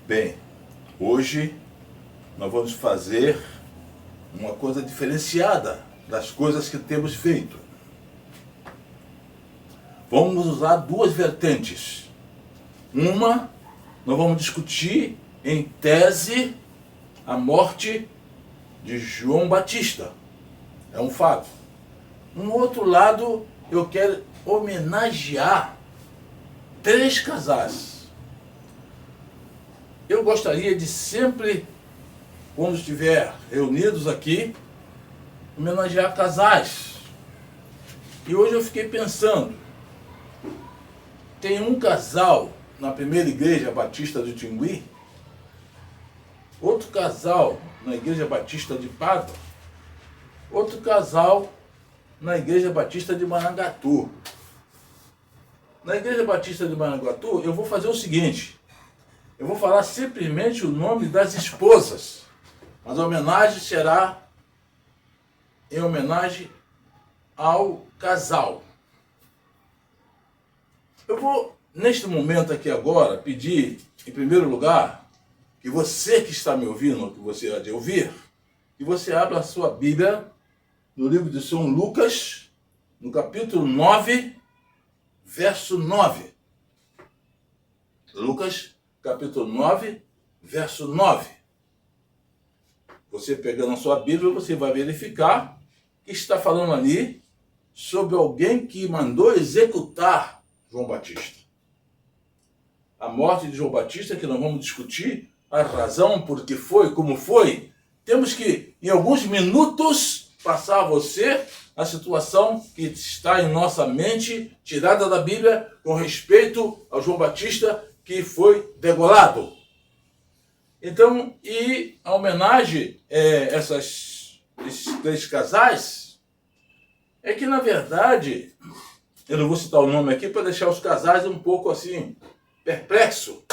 Bem, hoje nós vamos fazer uma coisa diferenciada das coisas que temos feito. Vamos usar duas vertentes. Uma, nós vamos discutir em tese a morte de João Batista. É um fato. Um outro lado, eu quero homenagear 3 casais. Eu gostaria de sempre, quando estiver reunidos aqui, homenagear casais. E hoje eu fiquei pensando, tem um casal na primeira igreja batista de Tingui, outro casal na igreja batista de Pádua, outro casal na igreja batista de Marangatu. Na igreja batista de Marangatu, eu vou fazer o seguinte, eu vou falar simplesmente o nome das esposas, mas a homenagem será em homenagem ao casal. Eu vou, neste momento aqui agora, pedir, em primeiro lugar, que você que está me ouvindo, que você há de ouvir, que você abra a sua Bíblia no livro de São Lucas, no capítulo 9, verso 9. Lucas, capítulo 9, verso 9. Você pegando a sua Bíblia, você vai verificar que está falando ali sobre alguém que mandou executar João Batista. A morte de João Batista, que nós vamos discutir a razão, por que foi, como foi. Temos que, em alguns minutos, passar a você a situação que está em nossa mente, tirada da Bíblia, com respeito ao João Batista, que foi degolado. Então, e a homenagem a esses 3 casais, é que, na verdade, eu não vou citar o nome aqui para deixar os casais um pouco assim, perplexo,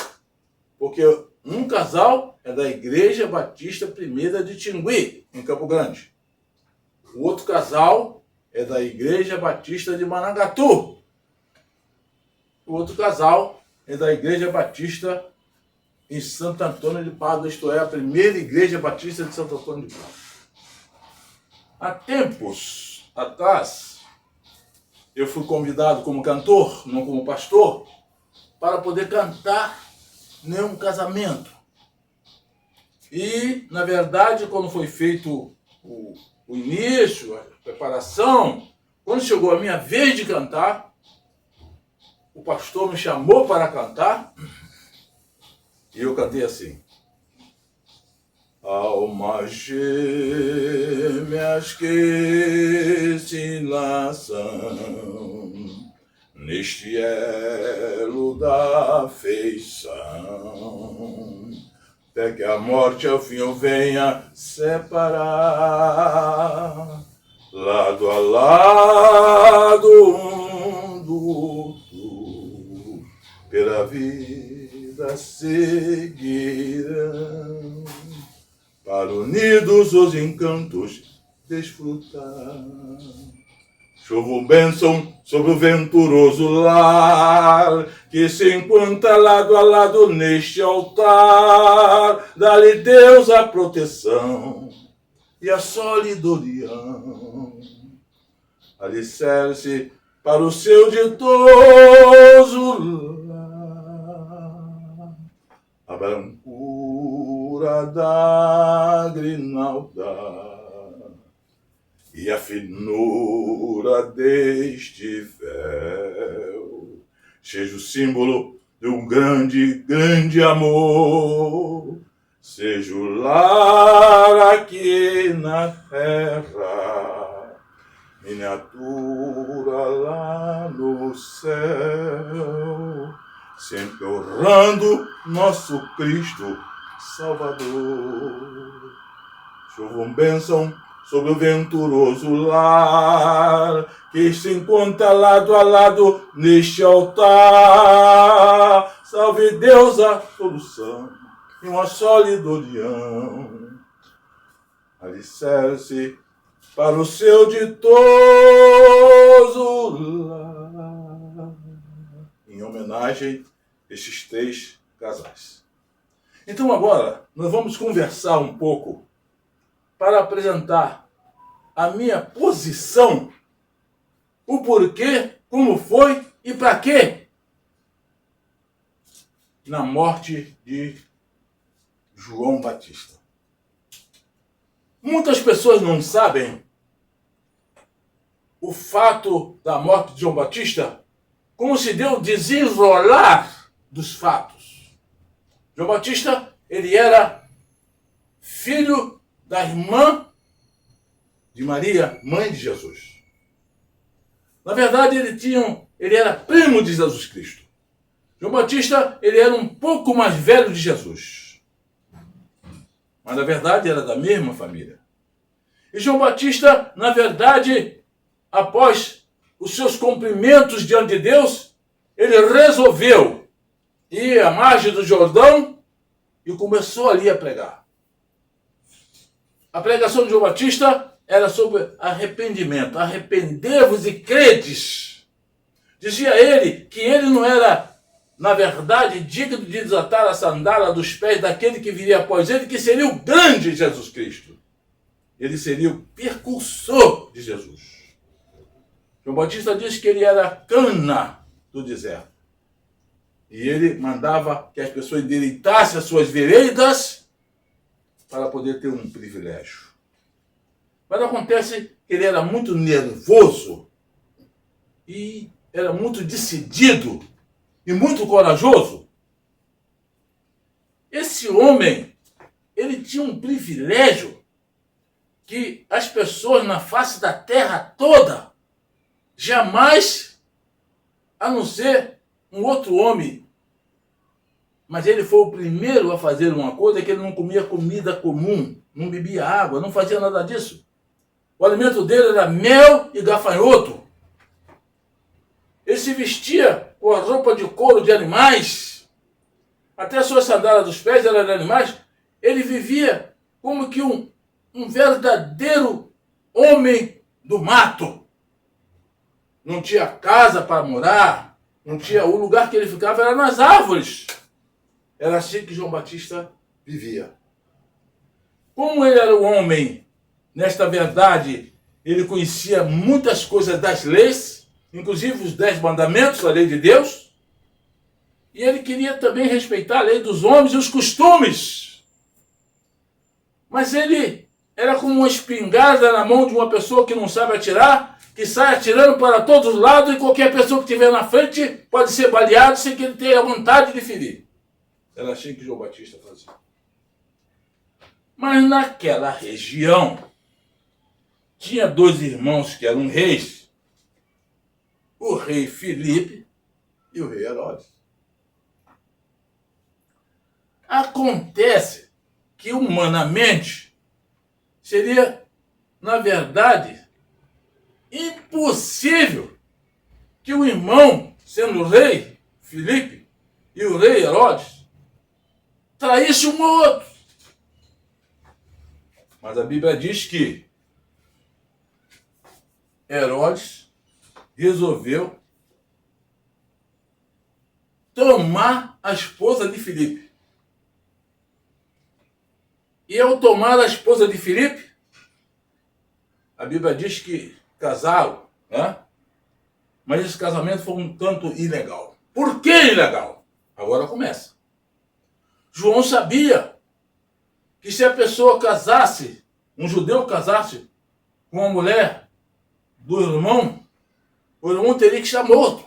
porque um casal é da Igreja Batista Primeira de Tingui, em Campo Grande. O outro casal é da Igreja Batista de Marangatu. O outro casal é da Igreja Batista em Santo Antônio de Pádua, isto é, a primeira Igreja Batista de Santo Antônio de Pádua. Há tempos atrás, eu fui convidado como cantor, não como pastor, para poder cantar em um casamento. E, na verdade, quando foi feito o início, a preparação, quando chegou a minha vez de cantar, o pastor me chamou para cantar e eu cantei assim: almas gêmeas que se enlaçam neste elo da afeição, até que a morte ao fim o venha separar, lado a lado um do outro, pela vida seguirão, para unidos os encantos desfrutar. Chovo bênção sobre o venturoso lar, que se encontra lado a lado neste altar. Dá-lhe Deus a proteção e a solidorião, alicerce para o seu ditoso lar. A brancura da grinalda e a finura deste véu seja o símbolo de um grande, grande amor, seja o lar aqui na terra, miniatura lá no céu, sempre honrando nosso Cristo Salvador. Chovam bênção sobre o venturoso lar, que se encontra lado a lado neste altar. Salve Deus a solução e uma solidorião, alicerce para o seu ditoso lar. Em homenagem a estes 3 casais. Então agora nós vamos conversar um pouco para apresentar a minha posição, o porquê, como foi e para quê na morte de João Batista. Muitas pessoas não sabem o fato da morte de João Batista, como se deu o desenrolar dos fatos. João Batista, ele era filho da irmã de Maria, mãe de Jesus. Na verdade, ele era primo de Jesus Cristo. João Batista, ele era um pouco mais velho de Jesus. Mas, na verdade, era da mesma família. E João Batista, na verdade, após os seus cumprimentos diante de Deus, ele resolveu ir à margem do Jordão e começou ali a pregar. A pregação de João Batista era sobre arrependimento. Arrependei-vos e credes. Dizia ele que ele não era, na verdade, digno de desatar a sandália dos pés daquele que viria após ele, que seria o grande Jesus Cristo. Ele seria o precursor de Jesus. João Batista diz que ele era cana do deserto. E ele mandava que as pessoas endireitassem as suas veredas para poder ter um privilégio. Mas acontece que ele era muito nervoso e era muito decidido e muito corajoso. Esse homem, ele tinha um privilégio que as pessoas na face da terra toda jamais, a não ser um outro homem, mas ele foi o primeiro a fazer uma coisa, que ele não comia comida comum, não bebia água, não fazia nada disso. O alimento dele era mel e gafanhoto. Ele se vestia com a roupa de couro de animais, até a sua sandália dos pés era de animais. Ele vivia como que um verdadeiro homem do mato. Não tinha casa para morar, não tinha, o lugar que ele ficava era nas árvores. Era assim que João Batista vivia. Como ele era um homem, nesta verdade, ele conhecia muitas coisas das leis, inclusive os 10 mandamentos, a lei de Deus, e ele queria também respeitar a lei dos homens e os costumes. Mas ele era como uma espingarda na mão de uma pessoa que não sabe atirar, que sai atirando para todos os lados e qualquer pessoa que estiver na frente pode ser baleado sem que ele tenha vontade de ferir. Era assim que João Batista fazia. Mas naquela região, tinha 2 irmãos que eram reis, o rei Filipe e o rei Herodes. Acontece que humanamente seria, na verdade, impossível que o irmão, sendo o rei Filipe e o rei Herodes, traísse um ao outro. Mas a Bíblia diz que Herodes resolveu tomar a esposa de Filipe. E ao tomar a esposa de Filipe, a Bíblia diz que casaram, né? Mas esse casamento foi um tanto ilegal. Por que ilegal? Agora começa. João sabia que se a pessoa casasse, um judeu casasse com uma mulher do irmão, o irmão teria que estar morto.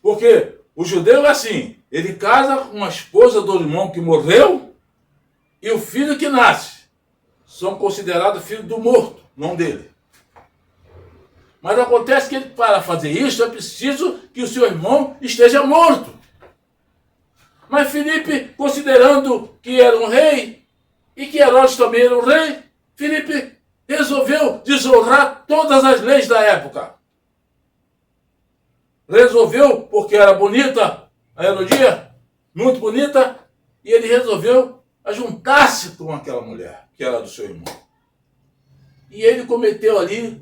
Porque o judeu é assim, ele casa com a esposa do irmão que morreu e o filho que nasce são considerados filhos do morto, não dele. Mas acontece que para fazer isso é preciso que o seu irmão esteja morto. Mas Filipe, considerando que era um rei e que Herodes também era um rei, Filipe resolveu desonrar todas as leis da época. Resolveu, porque era bonita a Herodia, muito bonita, e ele resolveu juntar-se com aquela mulher, que era do seu irmão. E ele cometeu ali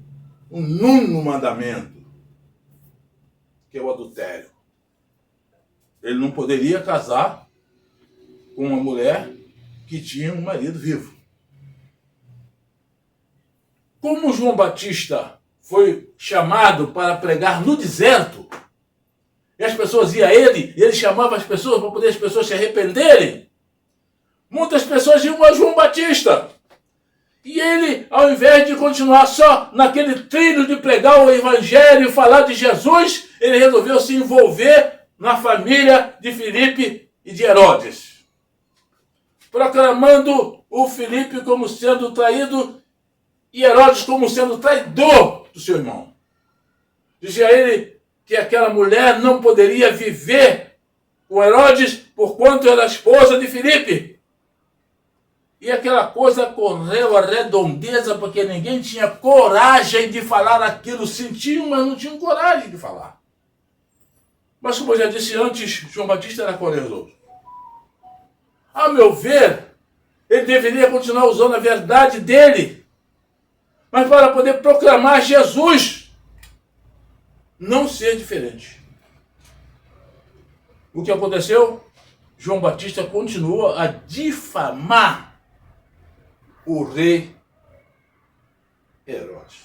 o 9º mandamento, que é o adultério. Ele não poderia casar com uma mulher que tinha um marido vivo. Como João Batista foi chamado para pregar no deserto, e as pessoas iam a ele, e ele chamava as pessoas para poder as pessoas se arrependerem, muitas pessoas iam a João Batista. E ele, ao invés de continuar só naquele trilho de pregar o evangelho e falar de Jesus, ele resolveu se envolver na família de Filipe e de Herodes, proclamando o Filipe como sendo traído e Herodes como sendo traidor do seu irmão. Dizia ele que aquela mulher não poderia viver com Herodes porquanto era esposa de Filipe. E aquela coisa correu a redondeza porque ninguém tinha coragem de falar aquilo. Sentiam, mas não tinham coragem de falar. Mas como eu já disse antes, João Batista era corajoso. A meu ver, ele deveria continuar usando a verdade dele, mas para poder proclamar Jesus, não ser diferente. O que aconteceu? João Batista continua a difamar o rei Herodes.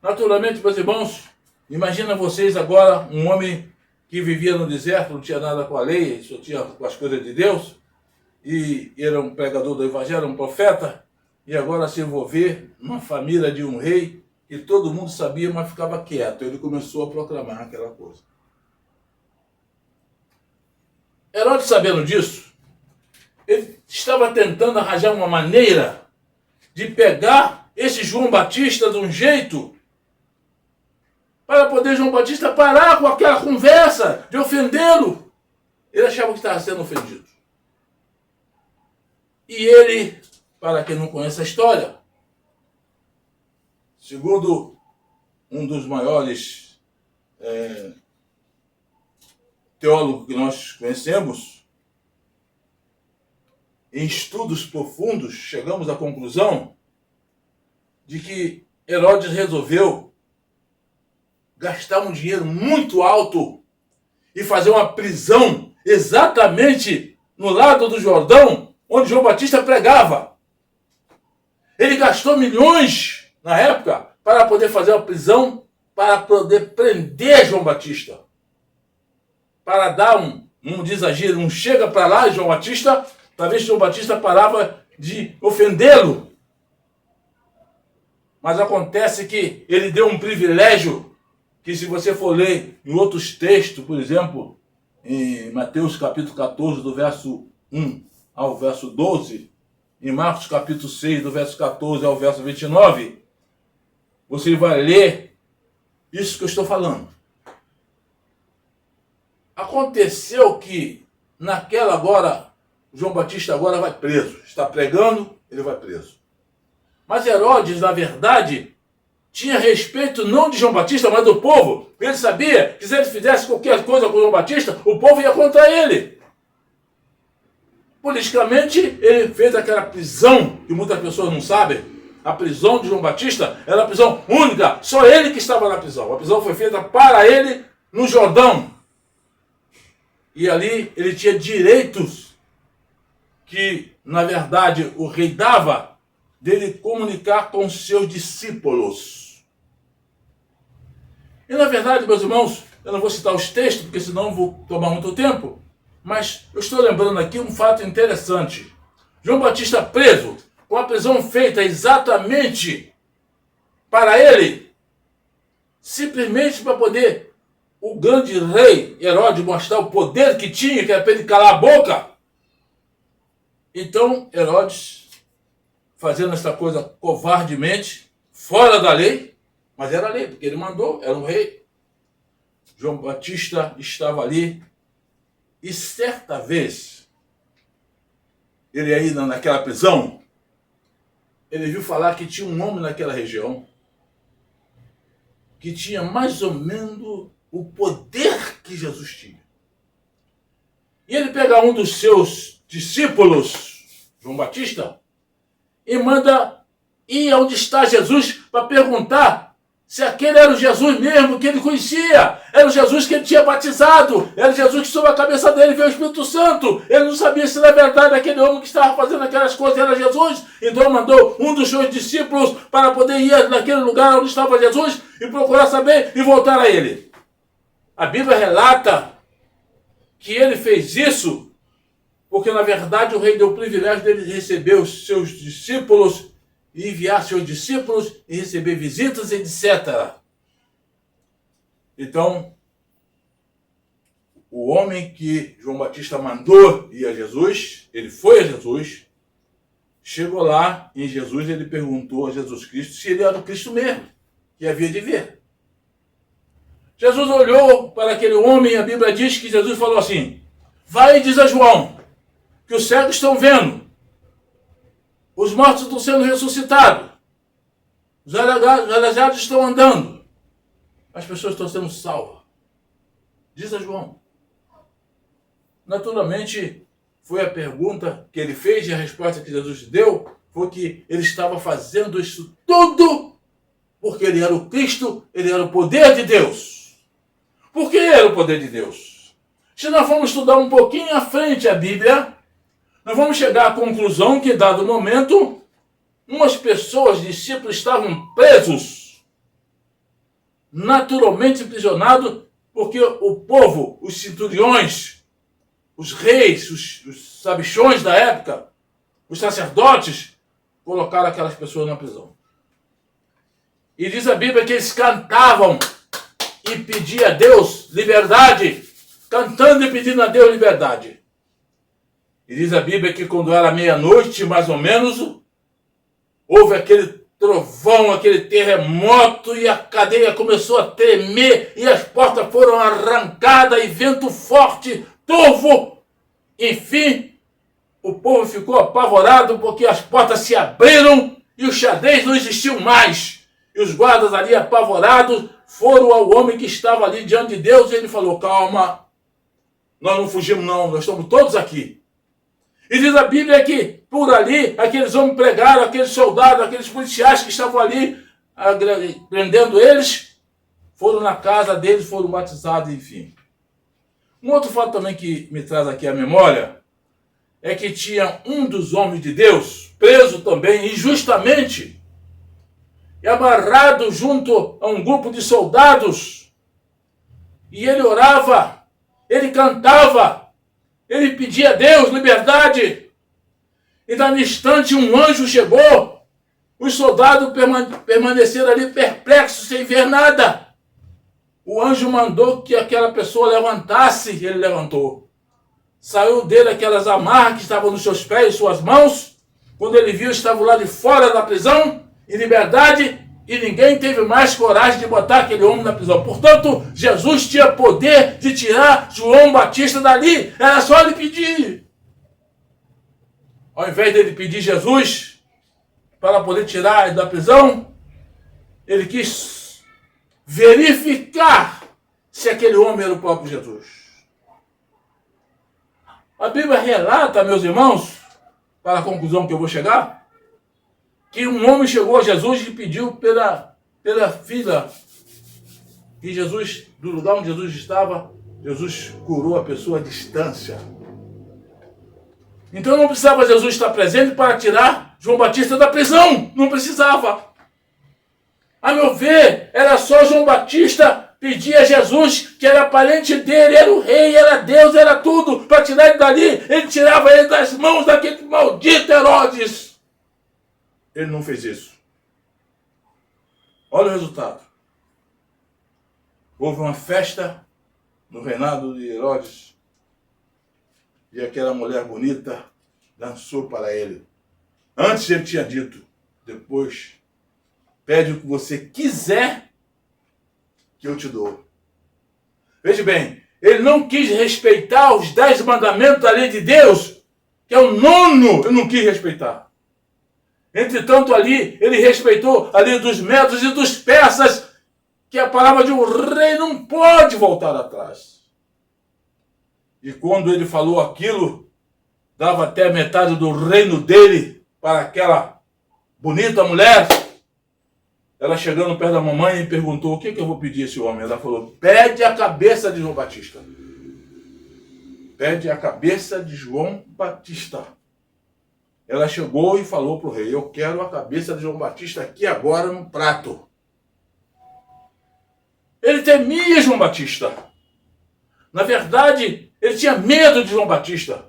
Naturalmente, meus irmãos, imagina vocês agora um homem que vivia no deserto, não tinha nada com a lei, só tinha com as coisas de Deus, e era um pregador do evangelho, um profeta, e agora se envolver numa família de um rei, que todo mundo sabia, mas ficava quieto. Ele começou a proclamar aquela coisa. Herodes, sabendo disso, ele estava tentando arranjar uma maneira de pegar esse João Batista de um jeito para poder João Batista parar com aquela conversa de ofendê-lo. Ele achava que estava sendo ofendido. E ele, para quem não conhece a história, segundo um dos maiores teólogos que nós conhecemos, em estudos profundos, chegamos à conclusão de que Herodes resolveu gastar um dinheiro muito alto e fazer uma prisão exatamente no lado do Jordão, onde João Batista pregava. Ele gastou milhões na época para poder fazer uma prisão, para poder prender João Batista. Para dar um desagir, um chega para lá, João Batista, talvez João Batista parava de ofendê-lo. Mas acontece que ele deu um privilégio que, se você for ler em outros textos, por exemplo, em Mateus capítulo 14, do verso 1 ao verso 12, em Marcos capítulo 6, do verso 14 ao verso 29, você vai ler isso que eu estou falando. Aconteceu que, naquela agora, João Batista agora vai preso. Está pregando, ele vai preso. Mas Herodes, na verdade, tinha respeito não de João Batista, mas do povo. Ele sabia que se ele fizesse qualquer coisa com João Batista, o povo ia contra ele. Politicamente, ele fez aquela prisão que muitas pessoas não sabem. A prisão de João Batista era a prisão única. Só ele que estava na prisão. A prisão foi feita para ele no Jordão. E ali ele tinha direitos que, na verdade, o rei dava dele comunicar com os seus discípulos. E, na verdade, meus irmãos, eu não vou citar os textos, porque senão vou tomar muito tempo, mas eu estou lembrando aqui um fato interessante. João Batista preso, com a prisão feita exatamente para ele, simplesmente para poder o grande rei Herodes mostrar o poder que tinha, que era para ele calar a boca. Então, Herodes, fazendo essa coisa covardemente, fora da lei, mas era lei, porque ele mandou, era um rei. João Batista estava ali, e certa vez, ele aí naquela prisão, ele viu falar que tinha um homem naquela região, que tinha mais ou menos o poder que Jesus tinha. E ele pega um dos seus discípulos, João Batista, e manda ir onde está Jesus para perguntar se aquele era o Jesus mesmo que ele conhecia, era o Jesus que ele tinha batizado, era o Jesus que sobre a cabeça dele veio o Espírito Santo. Ele não sabia se na verdade aquele homem que estava fazendo aquelas coisas era Jesus. Então mandou um dos seus discípulos para poder ir naquele lugar onde estava Jesus e procurar saber e voltar a ele. A Bíblia relata que ele fez isso porque na verdade o rei deu o privilégio dele receber os seus discípulos e enviar seus discípulos e receber visitas, etc. Então, o homem que João Batista mandou ir a Jesus, ele foi a Jesus, chegou lá em Jesus, ele perguntou a Jesus Cristo se ele era o Cristo mesmo, que havia de vir. Jesus olhou para aquele homem e a Bíblia diz que Jesus falou assim: vai e diz a João que os cegos estão vendo, os mortos estão sendo ressuscitados, os aleijados estão andando, as pessoas estão sendo salvas. Diz a João. Naturalmente, foi a pergunta que ele fez e a resposta que Jesus deu foi que ele estava fazendo isso tudo porque ele era o Cristo, ele era o poder de Deus. Por que era o poder de Deus? Se nós formos estudar um pouquinho à frente a Bíblia, nós vamos chegar à conclusão que, dado o momento, umas pessoas, discípulos, estavam presos, naturalmente aprisionados, porque o povo, os centuriões, os reis, os sabichões da época, os sacerdotes, colocaram aquelas pessoas na prisão. E diz a Bíblia que eles cantavam e pediam a Deus liberdade, cantando e pedindo a Deus liberdade. E diz a Bíblia que quando era meia-noite, mais ou menos, houve aquele trovão, aquele terremoto, e a cadeia começou a tremer, e as portas foram arrancadas, e vento forte, turvo. Enfim, o povo ficou apavorado, porque as portas se abriram, e os xadrez não existiam mais. E os guardas ali, apavorados, foram ao homem que estava ali diante de Deus, e ele falou: calma, nós não fugimos não, nós estamos todos aqui. E diz a Bíblia que por ali, aqueles homens pregaram, aqueles soldados, aqueles policiais que estavam ali prendendo eles, foram na casa deles, foram batizados, enfim. Um outro fato também que me traz aqui à memória é que tinha um dos homens de Deus preso também injustamente e amarrado junto a um grupo de soldados. E ele orava, ele cantava, ele pedia a Deus liberdade. E no instante um anjo chegou. Os soldados permaneceram ali perplexos, sem ver nada. O anjo mandou que aquela pessoa levantasse, e ele levantou. Saiu dele aquelas amarras que estavam nos seus pés e suas mãos. Quando ele viu, estava lá de fora da prisão, em liberdade, e ninguém teve mais coragem de botar aquele homem na prisão. Portanto, Jesus tinha poder de tirar João Batista dali. Era só ele pedir. Ao invés dele pedir Jesus para poder tirar ele da prisão, ele quis verificar se aquele homem era o próprio Jesus. A Bíblia relata, meus irmãos, para a conclusão que eu vou chegar, que um homem chegou a Jesus e pediu pela fila. E Jesus, do lugar onde Jesus estava, Jesus curou a pessoa à distância. Então não precisava Jesus estar presente para tirar João Batista da prisão. Não precisava. A meu ver, era só João Batista pedir a Jesus, que era parente dele, era o rei, era Deus, era tudo, para tirar ele dali. Ele tirava ele das mãos daquele maldito Herodes. Ele não fez isso. Olha o resultado. Houve uma festa no reinado de Herodes e aquela mulher bonita dançou para ele. Antes ele tinha dito, depois, pede o que você quiser que eu te dou. Veja bem, ele não quis respeitar os 10 mandamentos da lei de Deus, que é o 9º, ele não quis respeitar. Entretanto, ali, ele respeitou a lei dos medos e dos persas, que a palavra de um rei não pode voltar atrás. E quando ele falou aquilo, dava até metade do reino dele para aquela bonita mulher. ela chegando perto da mamãe e perguntou: o que eu vou pedir a esse homem? Ela falou: pede a cabeça de João Batista. Pede a cabeça de João Batista. Ela chegou e falou para o rei: eu quero a cabeça de João Batista aqui agora no prato. Ele temia João Batista. Na verdade, ele tinha medo de João Batista.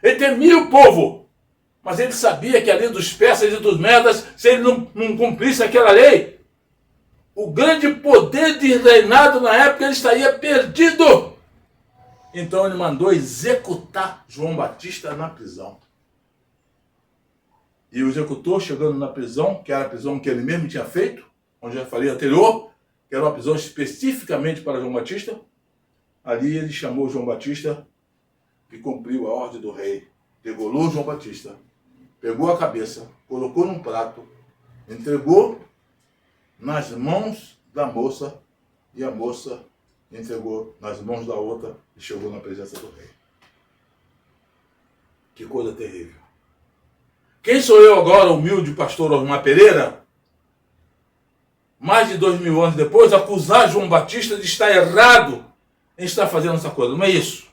Ele temia o povo. Mas ele sabia que a lei dos persas e dos medas, se ele não cumprisse aquela lei, o grande poder de reinado na época, ele estaria perdido. Então ele mandou executar João Batista na prisão. E o executor, chegando na prisão, que era a prisão que ele mesmo tinha feito, onde eu já falei anterior, que era uma prisão especificamente para João Batista, ali ele chamou João Batista e cumpriu a ordem do rei. Degolou João Batista, pegou a cabeça, colocou num prato, entregou nas mãos da moça, e a moça entregou nas mãos da outra e chegou na presença do rei. Que coisa terrível. Quem sou eu agora, humilde pastor Osmar Pereira, mais de 2000 anos depois, acusar João Batista de estar errado em estar fazendo essa coisa? Não é isso.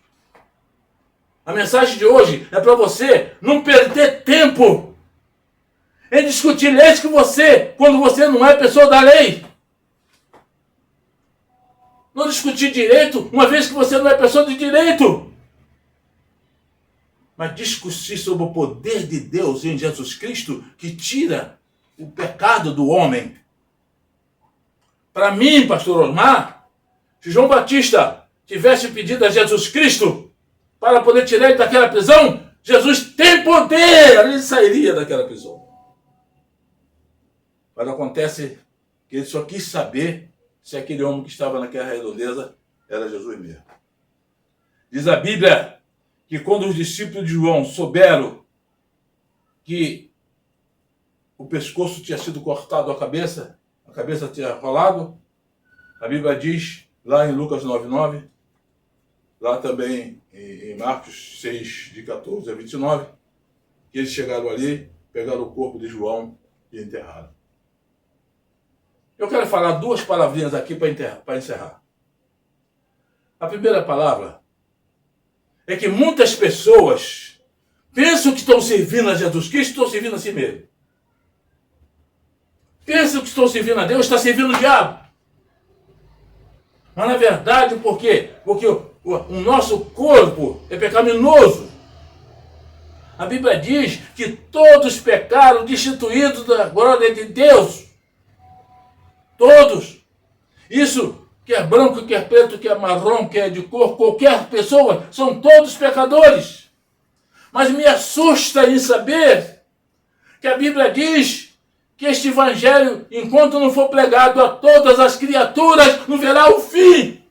A mensagem de hoje é para você não perder tempo em discutir leis que você, quando você não é pessoa da lei. Não discutir direito, uma vez que você não é pessoa de direito. Mas discutir sobre o poder de Deus em Jesus Cristo, que tira o pecado do homem. Para mim, pastor Osmar, se João Batista tivesse pedido a Jesus Cristo para poder tirar ele daquela prisão, Jesus tem poder, ele sairia daquela prisão. Mas acontece que ele só quis saber se aquele homem que estava naquela redondeza era Jesus mesmo. Diz a Bíblia que quando os discípulos de João souberam que o pescoço tinha sido cortado, a cabeça tinha rolado, a Bíblia diz, lá em Lucas 9:9, lá também em Marcos 6, de 14 a 29, que eles chegaram ali, pegaram o corpo de João e enterraram. Eu quero falar duas palavrinhas aqui para encerrar. A primeira palavra é que muitas pessoas pensam que estão servindo a Jesus Cristo, estão servindo a si mesmo. Pensam que estão servindo a Deus, está servindo o diabo. Mas na verdade, por quê? Porque o nosso corpo é pecaminoso. A Bíblia diz que todos pecaram, destituídos da glória de Deus. Todos. Isso, quer branco, quer preto, quer marrom, quer de cor, qualquer pessoa, são todos pecadores. Mas me assusta em saber que a Bíblia diz que este evangelho, enquanto não for pregado a todas as criaturas, não verá o fim.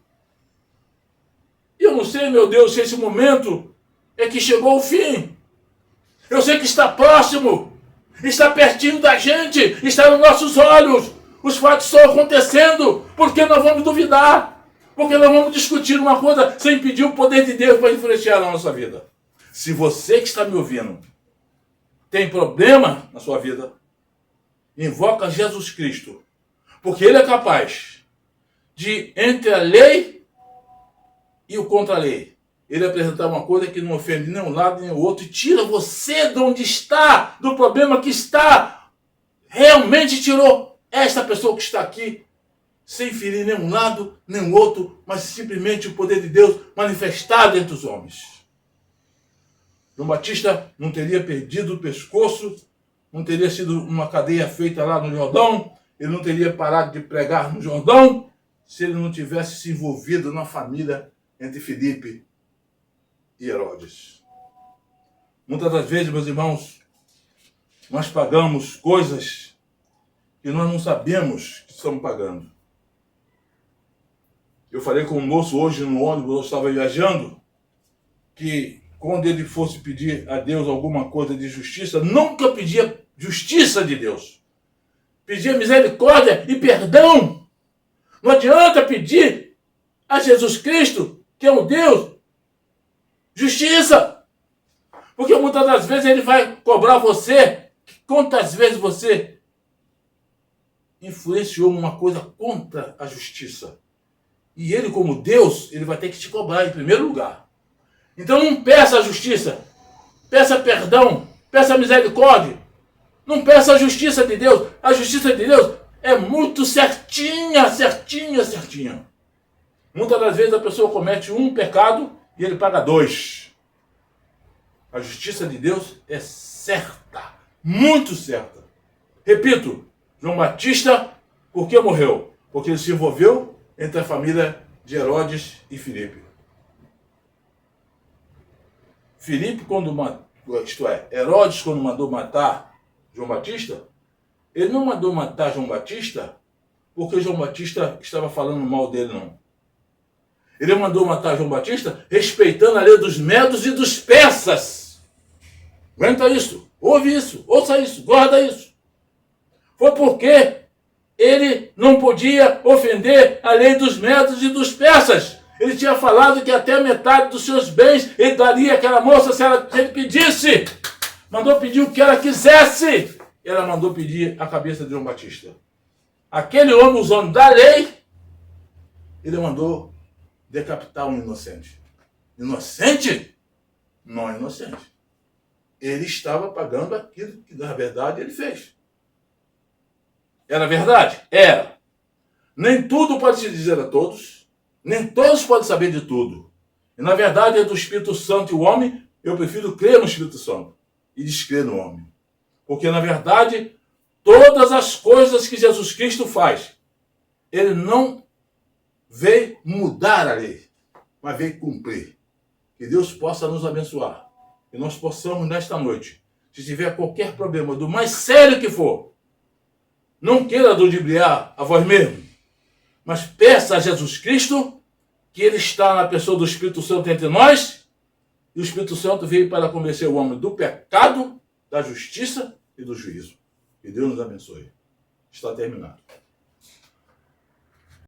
E eu não sei, meu Deus, se esse momento é que chegou o fim. Eu sei que está próximo, está pertinho da gente, está nos nossos olhos. Os fatos estão acontecendo, porque nós vamos duvidar, porque nós vamos discutir uma coisa sem pedir o poder de Deus para influenciar na nossa vida. Se você que está me ouvindo tem problema na sua vida, invoca Jesus Cristo, porque Ele é capaz de, entre a lei e o contra-lei, Ele apresentar uma coisa que não ofende nem um lado nem o outro e tira você de onde está, do problema que está. Realmente tirou esta pessoa que está aqui, sem ferir nem um lado nem o outro, mas simplesmente o poder de Deus manifestado entre os homens. João Batista não teria perdido o pescoço, não teria sido uma cadeia feita lá no Jordão, ele não teria parado de pregar no Jordão, se ele não tivesse se envolvido na família entre Filipe e Herodes. Muitas das vezes, meus irmãos, nós pagamos coisas que nós não sabemos que estamos pagando. Eu falei com um moço hoje no ônibus, eu estava viajando, que quando ele fosse pedir a Deus alguma coisa de justiça, nunca pedia justiça de Deus. Pedia misericórdia e perdão. Não adianta pedir a Jesus Cristo, que é um Deus, justiça. Porque muitas das vezes ele vai cobrar você quantas vezes você influenciou uma coisa contra a justiça. E ele, como Deus, ele vai ter que te cobrar em primeiro lugar. Então não peça a justiça, peça perdão, peça misericórdia. Não peça a justiça de Deus. A justiça de Deus é muito certinha, certinha, certinha. Muitas das vezes a pessoa comete um pecado e ele paga 2. A justiça de Deus é certa, muito certa. Repito, João Batista, por que morreu? Porque ele se envolveu entre a família de Herodes e Filipe. Filipe, Herodes, quando mandou matar João Batista, ele não mandou matar João Batista porque João Batista estava falando mal dele, não. Ele mandou matar João Batista respeitando a lei dos medos e dos persas. Aguenta isso, ouve isso, ouça isso, guarda isso. Foi porque ele não podia ofender a lei dos medos e dos persas. Ele tinha falado que até metade dos seus bens ele daria àquela moça se ele pedisse. Mandou pedir o que ela quisesse. Ela mandou pedir a cabeça de João Batista. Aquele homem, usando da lei, ele mandou decapitar um inocente. Inocente? Não inocente. Ele estava pagando aquilo que, na verdade, ele fez. Era verdade? Era. Nem tudo pode se dizer a todos, nem todos podem saber de tudo. E, na verdade, é do Espírito Santo e o homem, eu prefiro crer no Espírito Santo e descrer no homem. Porque, na verdade, todas as coisas que Jesus Cristo faz, ele não veio mudar a lei, mas veio cumprir. Que Deus possa nos abençoar. E nós possamos, nesta noite, se tiver qualquer problema, do mais sério que for, não queira ludibriar a vós mesmo, mas peça a Jesus Cristo que ele está na pessoa do Espírito Santo entre nós, e o Espírito Santo veio para convencer o homem do pecado, da justiça e do juízo. Que Deus nos abençoe. Está terminado.